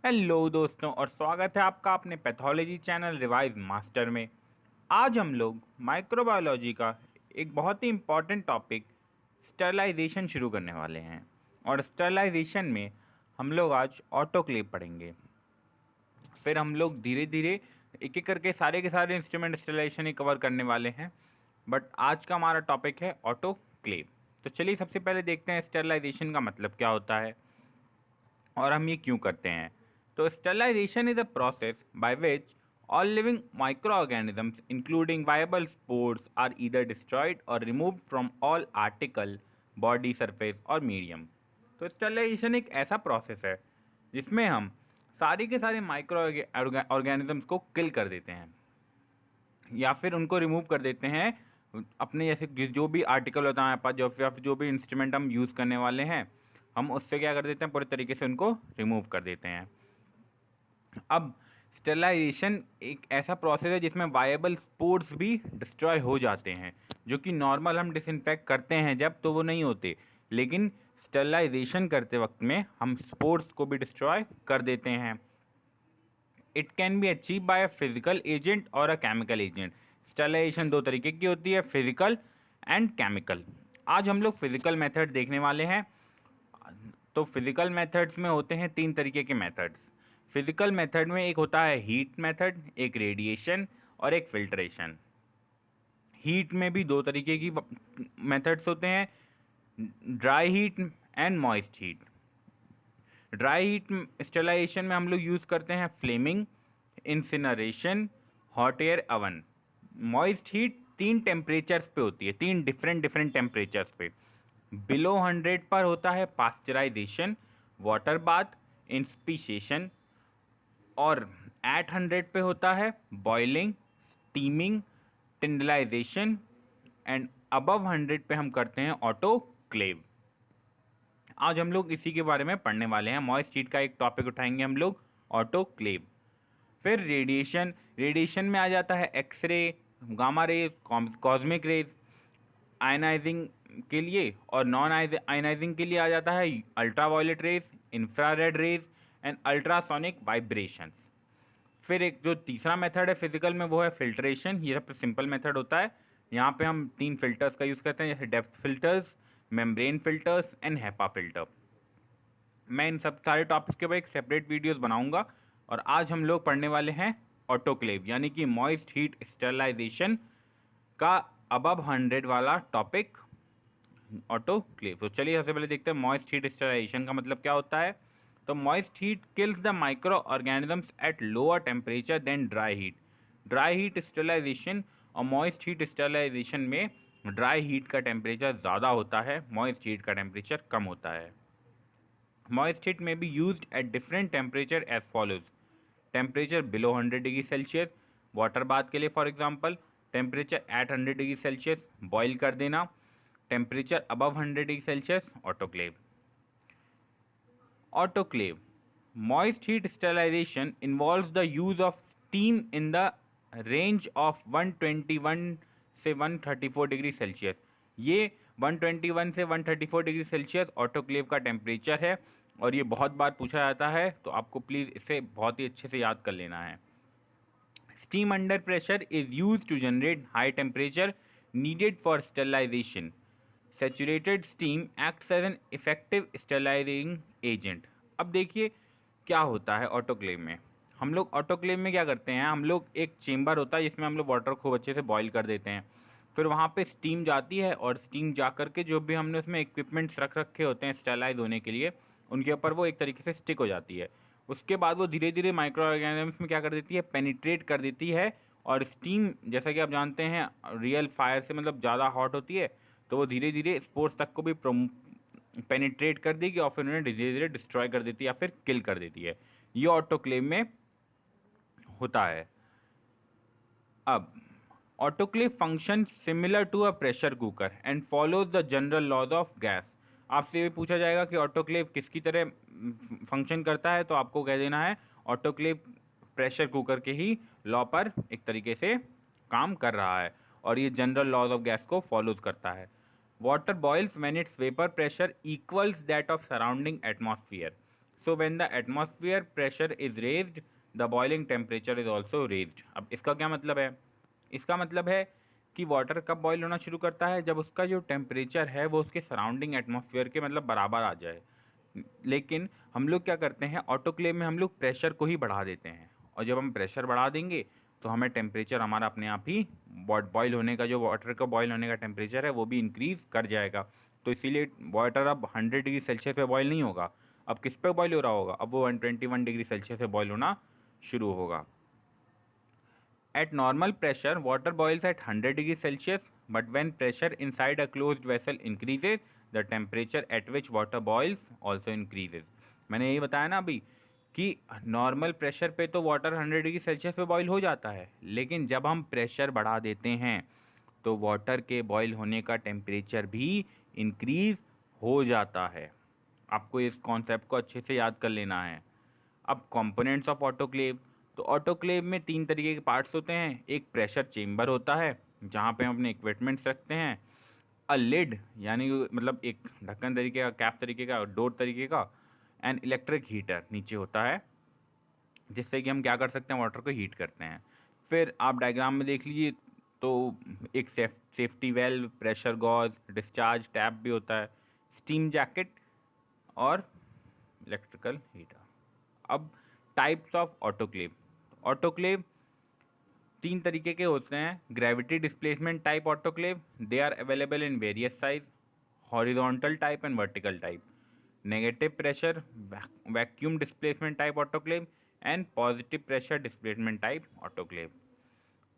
Hello दोस्तों और स्वागत है आपका अपने पैथोलॉजी चैनल रिवाइज मास्टर में। आज हम लोग माइक्रोबायोलॉजी का एक बहुत ही इम्पॉर्टेंट टॉपिक स्टरलाइजेशन शुरू करने वाले हैं। और स्टरलाइजेशन में हम लोग आज ऑटोक्लेव पढ़ेंगे। फिर हम लोग धीरे धीरे एक एक करके सारे के सारे इंस्ट्रूमेंट स्टरलाइजेशन ही कवर करने वाले हैं। बट आज का हमारा टॉपिक है ऑटोक्लेव। तो चलिए सबसे पहले देखते हैं स्टरलाइजेशन का मतलब क्या होता है और हम ये क्यों करते हैं। तो sterilization is a process by which all living microorganisms including viable spores are either destroyed or removed from all article body surface और मीडियम। तो स्टरलाइजेशन एक ऐसा प्रोसेस है जिसमें हम सारे के सारे माइक्रो ऑर्गेनिजम्स को किल कर देते हैं या फिर उनको रिमूव कर देते हैं। अपने जैसे जो भी आर्टिकल होता है हमारे पास, जो फिर जो भी इंस्ट्रूमेंट हम यूज़ करने वाले हैं, हम उससे क्या कर देते हैं, पूरे तरीके से उनको रिमूव कर देते हैं। अब स्टेलाइजेशन एक ऐसा प्रोसेस है जिसमें वायबल स्पोर्स भी डिस्ट्रॉय हो जाते हैं, जो कि नॉर्मल हम डिसइंफेक्ट करते हैं जब, तो वो नहीं होते, लेकिन स्टेलाइजेशन करते वक्त में हम स्पोर्स को भी डिस्ट्रॉय कर देते हैं। It can be achieve by a physical agent और अ केमिकल एजेंट। स्टेलाइजेशन दो तरीके की होती है, फिजिकल एंड केमिकल। आज हम लोग फिजिकल मेथड देखने वाले हैं। तो फिजिकल मेथड्स में होते हैं तीन तरीके के मेथड्स। फिजिकल मेथड में एक होता है हीट मेथड, एक रेडिएशन और एक फिल्ट्रेशन। हीट में भी दो तरीके की मेथड्स होते हैं, dry heat and moist heat. Dry heat sterilization में हम लोग यूज़ करते हैं flaming, incineration, hot air oven. Moist heat तीन टेम्परेचर्स पे होती है, तीन डिफरेंट डिफरेंट टेम्परेचर्स पे। बिलो 100 पर होता है पास्चराइजेशन, वाटर बाथ, इंस्पीशिएशन। और एट 100 पे होता है बॉइलिंग, स्टीमिंग, टिंडलाइजेशन। एंड अबव 100 पे हम करते हैं ऑटोक्लेव। आज हम लोग इसी के बारे में पढ़ने वाले हैं। मॉइस्ट हीट का एक टॉपिक उठाएंगे हम लोग, ऑटोक्लेव। फिर रेडिएशन। रेडिएशन में आ जाता है x ray, gamma rays, cosmic rays ionizing के लिए, और नॉन आयनाइजिंग के लिए आ जाता है ultraviolet rays, infrared rays and ultrasonic vibration. फिर एक जो तीसरा मेथड है फिजिकल में, वो है फिल्ट्रेशन। ये सबसे सिंपल मेथड होता है। यहाँ पे हम तीन फिल्टर्स का यूज़ करते हैं, जैसे depth filters, membrane filters and HEPA filter. मैं इन सब सारे टॉपिक्स के ऊपर एक सेपरेट वीडियोस बनाऊंगा। और आज हम लोग पढ़ने वाले हैं ऑटोक्लेव, यानी कि मॉइस्ट हीट स्टेरलाइजेशन का अबव 100 वाला टॉपिक, ऑटोक्लेव। तो चलिए सबसे पहले देखते हैं मॉइस्ट हीट स्टेरलाइजेशन का मतलब क्या होता है। तो moist heat kills the microorganisms at lower temperature than dry heat. Dry heat sterilization और मॉइस्ट हीट स्टेरलाइजेशन में ड्राई हीट का टेम्परेचर ज़्यादा होता है, मॉइस्ट हीट का टेम्परेचर कम होता है। Moist heat may be used at different temperature as follows: temperature below 100 degree Celsius water bath के लिए, for example temperature at 100 degree Celsius boil कर देना, temperature above 100 degree Celsius autoclave. Autoclave. Moist heat sterilization involves the use of steam in the range of 121 से 134 degree Celsius. ये 121 से 134 degree Celsius autoclave का temperature है, और ये बहुत बार पूछा जाता है, तो आपको प्लीज़ इसे बहुत ही अच्छे से याद कर लेना है। Steam under pressure is used to generate high temperature needed for sterilization. Saturated steam acts as an effective sterilizing agent. अब देखिए क्या होता है ऑटोक्लेव में। हम लोग ऑटोक्लेव में क्या करते हैं, हम लोग एक चेम्बर होता है जिसमें हम लोग वाटर खूब अच्छे से बॉईल कर देते हैं। फिर वहाँ पे स्टीम जाती है, और स्टीम जा कर के जो भी हमने उसमें इक्विपमेंट्स रख रखे होते हैं स्टेलाइज होने के लिए, उनके ऊपर वो एक तरीके से स्टिक हो जाती है। उसके बाद वो धीरे धीरे माइक्रो ऑर्गेनिजम्स में क्या कर देती है, पेनिट्रेट कर देती है। और स्टीम, जैसा कि आप जानते हैं, रियल फायर से मतलब ज़्यादा हॉट होती है, तो वो धीरे धीरे स्पोर्ट्स तक को भी पेनिट्रेट कर देगी और फिर उन्हें धीरे धीरे डिस्ट्रॉय कर देती है या फिर किल कर देती है। ये ऑटोक्लेव में होता है। अब autoclave function similar to a pressure cooker and follows the general laws of gas. आपसे ये पूछा जाएगा कि ऑटोक्लेव किसकी तरह फंक्शन करता है, तो आपको कह देना है ऑटोक्लेव प्रेशर कुकर के ही लॉ पर एक तरीके से काम कर रहा है, और ये जनरल लॉज ऑफ गैस को फॉलोज करता है। Water boils when its vapour pressure equals that of surrounding atmosphere. So when the atmosphere pressure is raised the boiling temperature is also raised. अब इसका क्या मतलब है? इसका मतलब है कि वाटर कब बॉयल होना शुरू करता है, जब उसका जो टेम्परेचर है वो उसके सराउंडिंग एटमॉस्फेयर के मतलब बराबर आ जाए। लेकिन हम लोग क्या करते हैं, ऑटोक्लेव में हम लोग प्रेशर को ही बढ़ा देते हैं, और जब हम प्रेशर बढ़ा देंगे तो हमें टेम्परेचर हमारा अपने आप ही बॉयल होने का, जो वाटर का बॉयल होने का टेम्परेचर है वो भी इंक्रीज़ कर जाएगा। तो इसीलिए वाटर अब 100 डिग्री सेल्सियस पे बॉयल नहीं होगा। अब किस पे बॉयल हो रहा होगा? अब वो 121 डिग्री सेल्सियस पे बॉयल होना शुरू होगा। At normal pressure, water boils at 100 degrees Celsius, but when pressure inside a closed vessel increases, the temperature at which water boils also increases. मैंने यही बताया ना अभी कि नॉर्मल प्रेशर पे तो वाटर 100 डिग्री सेल्सियस पे बॉईल हो जाता है, लेकिन जब हम प्रेशर बढ़ा देते हैं तो वाटर के बॉईल होने का टेम्परेचर भी इंक्रीज हो जाता है। आपको इस कॉन्सेप्ट को अच्छे से याद कर लेना है। अब कंपोनेंट्स ऑफ ऑटोक्लेव, तो ऑटोक्लेव में 3 तरीके के पार्ट्स होते हैं। एक प्रेशर चेम्बर होता है जहाँ पे हम अपने इक्विपमेंट्स रखते हैं। अ लिड यानी मतलब एक ढक्कन तरीके का, कैप तरीके का, डोर तरीके का। एंड इलेक्ट्रिक हीटर नीचे होता है, जिससे कि हम क्या कर सकते हैं, वाटर को हीट करते हैं। फिर आप डायग्राम में देख लीजिए तो एक safety valve, pressure gauge, discharge tap भी होता है, स्टीम जैकेट और इलेक्ट्रिकल हीटर। अब टाइप्स ऑफ ऑटोक्लेव। ऑटोक्लेव 3 तरीके के होते हैं। Gravity displacement type autoclave, they are available in various size, horizontal type and vertical type. Negative pressure vacuum displacement type autoclave and positive pressure displacement type autoclave.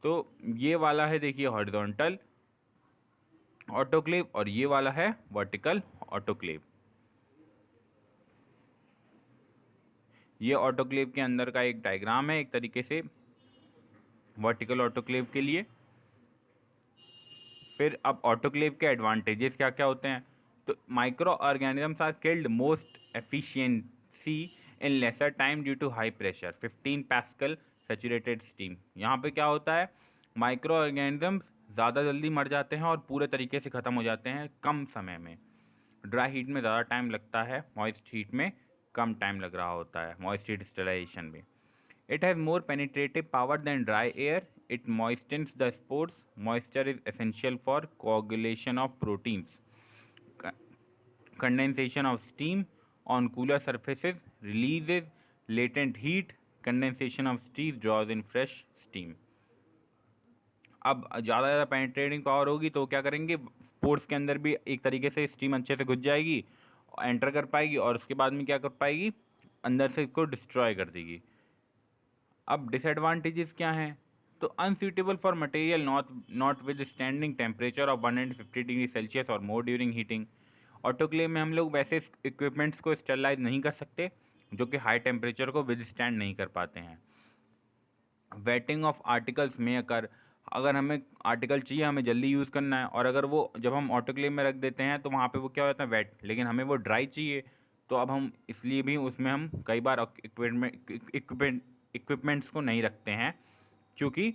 तो ये वाला है देखिए horizontal autoclave और ये वाला है वर्टिकल ऑटोक्लेव। ये ऑटोक्लेव के अंदर का एक डायग्राम है एक तरीके से वर्टिकल ऑटोक्लेव के लिए। फिर अब ऑटोक्लेव के एडवांटेजेस क्या क्या होते हैं, तो microorganisms are killed most efficiency in lesser time due to high pressure 15 pascal saturated steam. यहाँ पे क्या होता है, माइक्रो ऑर्गेनिजम्स ज़्यादा जल्दी मर जाते हैं और पूरे तरीके से ख़त्म हो जाते हैं कम समय में। ड्राई हीट में ज़्यादा टाइम लगता है, मॉइस्ट हीट में कम टाइम लग रहा होता है, मॉइस्ट हीट स्टेरिलाइजेशन में। It has more penetrative power than dry air. It moistens the spores. Moisture is essential for coagulation of proteins. Condensation of steam on cooler surfaces releases latent heat. Condensation of steam draws in fresh steam. अब ज़्यादा penetrating power होगी तो क्या करेंगे, sports के अंदर भी एक तरीके से स्टीम अच्छे से घुस जाएगी, एंटर कर पाएगी और उसके बाद में क्या कर पाएगी, अंदर से इसको डिस्ट्रॉय कर देगी। अब डिसएडवांटेजेस क्या हैं, तो unsuitable for material not with standing temperature of 150 degree Celsius और मोर ड्यूरिंग हीटिंग। ऑटोक्लेव में हम लोग वैसे इक्विपमेंट्स को स्टेरलाइज नहीं कर सकते जो कि हाई टेम्परेचर को विद स्टैंड नहीं कर पाते हैं। वेटिंग ऑफ आर्टिकल्स में अगर हमें आर्टिकल चाहिए, हमें जल्दी यूज़ करना है, और अगर वो जब हम ऑटोक्लेव में रख देते हैं तो वहाँ पे वो क्या होता है वेट, लेकिन हमें वो ड्राई चाहिए, तो अब हम इसलिए भी उसमें हम कई बार इक्विपमेंट्स को नहीं रखते हैं, क्योंकि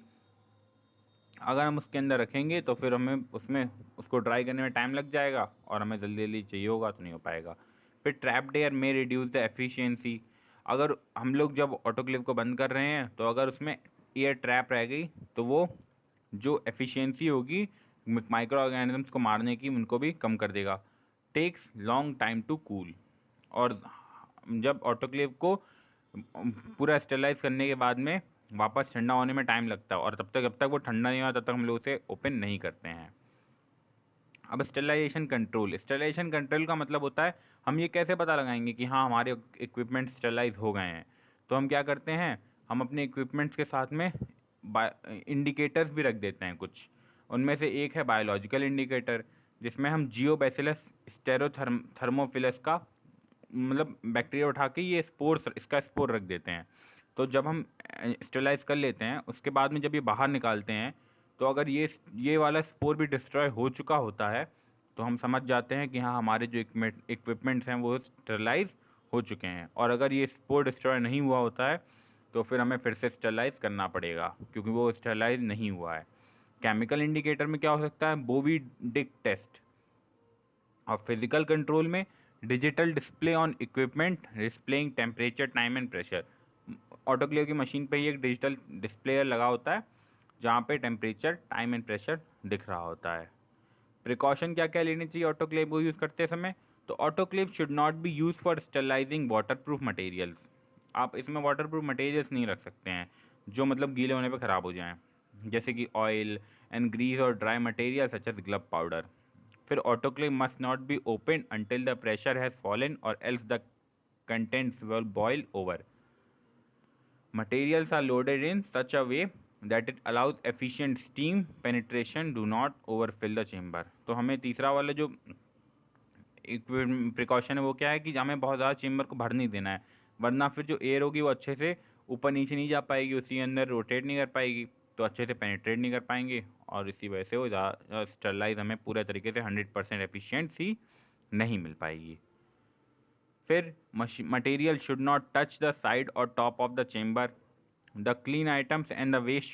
अगर हम उसके अंदर रखेंगे तो फिर हमें उसमें उसको ड्राई करने में टाइम लग जाएगा और हमें जल्दी जल्दी चाहिए होगा तो नहीं हो पाएगा। फिर ट्रैप्ड एयर में रिड्यूस द एफिशिएंसी। अगर हम लोग जब ऑटोक्लेव को बंद कर रहे हैं तो अगर उसमें एयर ट्रैप रह गई तो वो जो एफिशिएंसी होगी माइक्रो ऑर्गेनिजम्स को मारने की, उनको भी कम कर देगा। Takes long time to cool. और जब ऑटोक्लेव को पूरा स्टेरलाइज करने के बाद में वापस ठंडा होने में टाइम लगता है, और जब तक वो ठंडा नहीं हुआ तब तक हम लोग उसे ओपन नहीं करते हैं। अब स्टेरलाइजेशन कंट्रोल। स्टेरलाइजेशन कंट्रोल का मतलब होता है हम ये कैसे पता लगाएंगे कि हाँ हमारे इक्विपमेंट स्टेरलाइज हो गए हैं। तो हम क्या करते हैं, हम अपने इक्विपमेंट्स के साथ में इंडिकेटर्स भी रख देते हैं कुछ। उनमें से एक है बायोलॉजिकल इंडिकेटर, जिसमें हम जियोबैसिलस स्टेरोथर्मोफिलस का मतलब बैक्टीरिया उठा के ये स्पोर, इसका स्पोर रख देते हैं। तो जब हम स्टेरलाइज कर लेते हैं उसके बाद में जब ये बाहर निकालते हैं तो अगर ये वाला स्पोर भी डिस्ट्रॉय हो चुका होता है तो हम समझ जाते हैं कि हाँ हमारे जो इक्विपमेंट्स हैं वो स्टेरलाइज हो चुके हैं। और अगर ये स्पोर डिस्ट्रॉय नहीं हुआ होता है तो फिर हमें फिर से स्टेरलाइज करना पड़ेगा, क्योंकि वो स्टेरलाइज नहीं हुआ है। केमिकल इंडिकेटर में क्या हो सकता है, बोवी डिक टेस्ट। और फिजिकल कंट्रोल में digital display on equipment displaying temperature time and pressure. Autoclave की मशीन पे ही एक डिजिटल डिस्प्ले लगा होता है जहाँ पे टेम्परेचर टाइम एंड प्रेशर दिख रहा होता है। प्रिकॉशन क्या क्या लेनी चाहिए ऑटोक्लेव को यूज़ करते समय? तो autoclave should not be use for sterilising waterproof materials. आप इसमें वाटरप्रूफ मटेरियल्स नहीं रख सकते हैं जो मतलब गीले होने पे ख़राब हो जाएं, जैसे कि ऑयल एंड ग्रीस और dry material such as glove powder. फिर autoclave must not be open until the pressure has fallen or else the contents will boil over. Materials are loaded in such a way that it allows efficient steam penetration, do not overfill the chamber। तो हमें तीसरा वाला जो precaution है वो क्या है कि हमें बहुत ज़्यादा चेम्बर को भर नहीं देना है, वरना फिर जो एयर होगी वो अच्छे से ऊपर नीचे नहीं जा पाएगी, उसी अंदर रोटेट नहीं कर पाएगी, तो अच्छे से पेनिट्रेट नहीं कर पाएंगे और इसी वजह से वो ज़्यादा स्टरलाइज हमें पूरे तरीके से 100% एफिशिएंसी नहीं मिल पाएगी। फिर material should not touch the side और top of the chamber. The clean items and the waste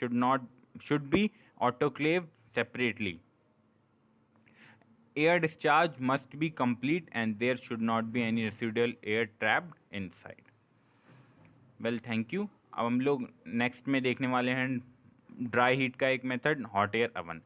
should be autoclave separately। Air discharge must be complete and there should not be any residual air trapped inside। Well thank you. अब हम लोग next में देखने वाले हैं dry heat का एक method, hot air oven.